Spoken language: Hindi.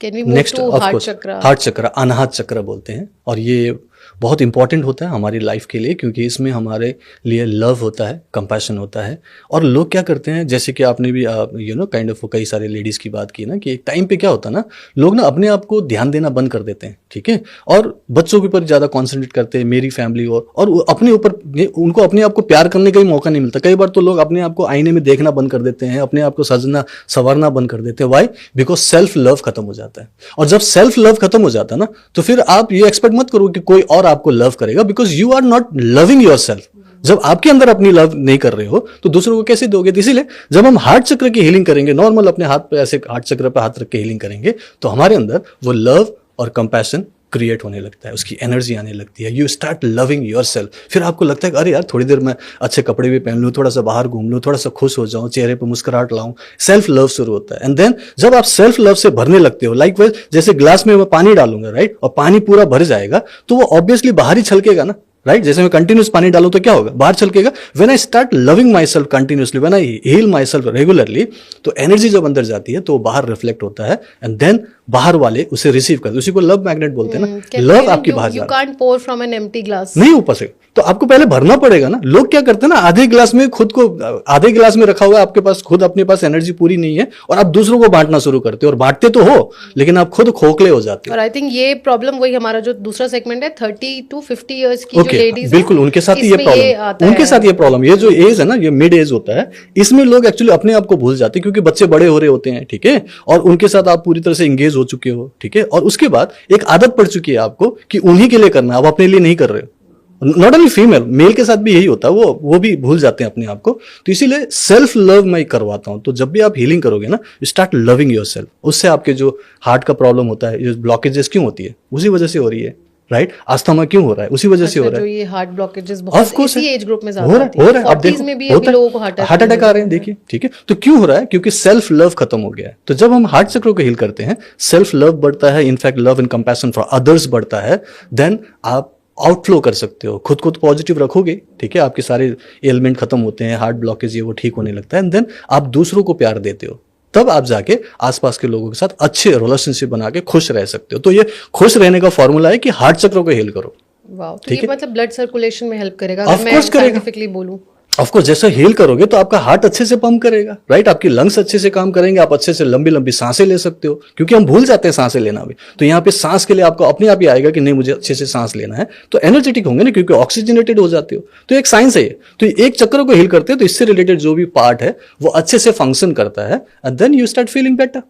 Can we move to heart chakra? Heart chakra, Anahata चक्र बोलते हैं, और ये बहुत इंपॉर्टेंट होता है हमारी लाइफ के लिए, क्योंकि इसमें हमारे लिए लव होता है, कंपैशन होता है। और लोग क्या करते हैं, जैसे कि आपने भी काइंड ऑफ कई सारे लेडीज़ की बात की ना, कि एक टाइम पे क्या होता है ना, लोग ना अपने आप को ध्यान देना बंद कर देते हैं, ठीक है, और बच्चों के ऊपर ज़्यादा कॉन्सेंट्रेट करते हैं, मेरी फैमिली और अपने ऊपर उनको अपने आप को प्यार करने का ही मौका नहीं मिलता। कई बार तो लोग अपने आप को आईने में देखना बंद कर देते हैं, अपने आप को सजना संवरना बंद कर देते हैं। वाई? बिकॉज सेल्फ लव खत्म हो जाता है। और जब सेल्फ लव खत्म हो जाता है ना, तो फिर आप ये एक्सपेक्ट मत करो कि कोई और आपको लव करेगा, because you are not loving yourself. जब आपके अंदर अपनी लव नहीं कर रहे हो तो दूसरों को कैसे दोगे? तो इसीलिए जब हम हार्ट चक्र की हीलिंग करेंगे, नॉर्मल अपने हाथ पे ऐसे हार्ट चक्र पे हाथ रख के हीलिंग करेंगे, तो हमारे अंदर वो लव और कंपैशन क्रिएट होने लगता है, उसकी एनर्जी आने लगती है। You start loving yourself. फिर आपको लगता है कि अरे यार, थोड़ी देर मैं अच्छे कपड़े भी पहन लूँ, थोड़ा सा बाहर घूम लूँ, थोड़ा सा खुश हो जाऊँ, चेहरे पर मुस्कुराहट लाऊं। सेल्फ लव शुरू होता है। एंड देन जब आप सेल्फ लव से भरने लगते हो, लाइक जैसे ग्लास में मैं पानी डालूंगा, राइट, और पानी पूरा भर जाएगा, तो वो ऑब्वियसली बाहर ही छलकेगा ना, राइट। जैसे मैं कंटिन्यूस पानी डालूं तो क्या होगा? बाहर छलकेगा। When I start loving myself continuously, when I heal myself regularly, तो एनर्जी जब अंदर जाती है तो वो बाहर रिफ्लेक्ट होता है, एंड देन बाहर वाले उसे रिसीव करते हैं। उसी को लव मैग्नेट बोलते हैं ना। लव आपकी बाहर जा रहा है। You can't pour from an empty glass. नहीं ऊपर से, तो आपको पहले भरना पड़ेगा ना। लोग क्या करते हैं ना, आधे गिलास में खुद को, आधे गिलास में रखा हुआ है आपके पास, खुद अपने पास एनर्जी पूरी नहीं है, और आप दूसरों को बांटना शुरू करते हो, और बांटते तो हो लेकिन आप खुद खोखले हो जाते हो। और आई थिंक ये प्रॉब्लम वही हमारा जो दूसरा सेगमेंट है 30 to 50 इयर्स की जो लेडीज, बिल्कुल उनके साथ ये प्रॉब्लम, उनके साथ ये प्रॉब्लम, ये जो एज है ना, ये मिड एज होता है, इसमें लोग एक्चुअली अपने आप को भूल जाते हैं, क्योंकि बच्चे बड़े हो रहे होते हैं, ठीक है, और उनके साथ आप पूरी तरह से एंगेज हो चुके हो, ठीक है, और उसके बाद एक आदत पड़ चुकी है आपको कि उन्हीं के लिए करना, आप अपने लिए नहीं कर रहे हो। नॉट ओनली फीमेल, मेल के साथ भी यही होता है, वो भी भूल जाते हैं अपने आप को। तो इसीलिए सेल्फ लव मैं करवाता हूं। तो जब भी आप हीलिंग करोगे ना, स्टार्ट लविंग योरसेल्फ। उससे आपके जो हार्ट का प्रॉब्लम होता है, ये ब्लॉकेजेस क्यों होती है, उसी वजह से हो रही है, राइट। अस्थमा क्यों हो रहा है, उसी वजह से हो रहा है। जो ये हार्ट ब्लॉकेजेस बहुत इसी एज ग्रुप में ज्यादा हो रहा है। आप देखो, में भी अभी लोगों को हार्ट अटैक आ रहे हैं, देखिए, ठीक है। तो क्यों हो रहा है? क्योंकि सेल्फ लव खत्म हो गया है। तो जब हम हार्ट चक्र को हील करते हैं, सेल्फ लव बढ़ता है, in fact love and compassion for others बढ़ता है, देन आप आउटफ्लो कर सकते हो। खुद को तो पॉजिटिव रखोगे, ठीक है, आपके सारे एलिमेंट खत्म होते हैं, हार्ट ब्लॉकेज ये वो ठीक होने लगता है, एंड देन आप दूसरों को प्यार देते हो। तब आप जाके आसपास के लोगों के साथ अच्छे रिलेशनशिप बना के खुश रह सकते हो। तो ये खुश रहने का फॉर्मूला है कि हार्ट चक्र को हील करो। वाओ, तो ये मतलब ब्लड सर्कुलेशन में हेल्प करेगा, अगर मैं साइंटिफिकली बोलूं। ऑफकोर्स, जैसे हील करोगे तो आपका हार्ट अच्छे से पंप करेगा, राइट, आपकी लंग्स अच्छे से काम करेंगे, आप अच्छे से लंबी लंबी सांसें ले सकते हो, क्योंकि हम भूल जाते हैं सांसें लेना भी। तो यहाँ पे सांस के लिए आपको अपने आप ही आएगा कि नहीं, मुझे अच्छे से सांस लेना है, तो एनर्जेटिक होंगे ना, क्योंकि ऑक्सीजनेटेड हो जाते हो। तो एक साइंस है ये। तो एक चक्र को हील करते हो तो इससे रिलेटेड जो भी पार्ट है वो अच्छे से फंक्शन करता है, and then you start feeling better.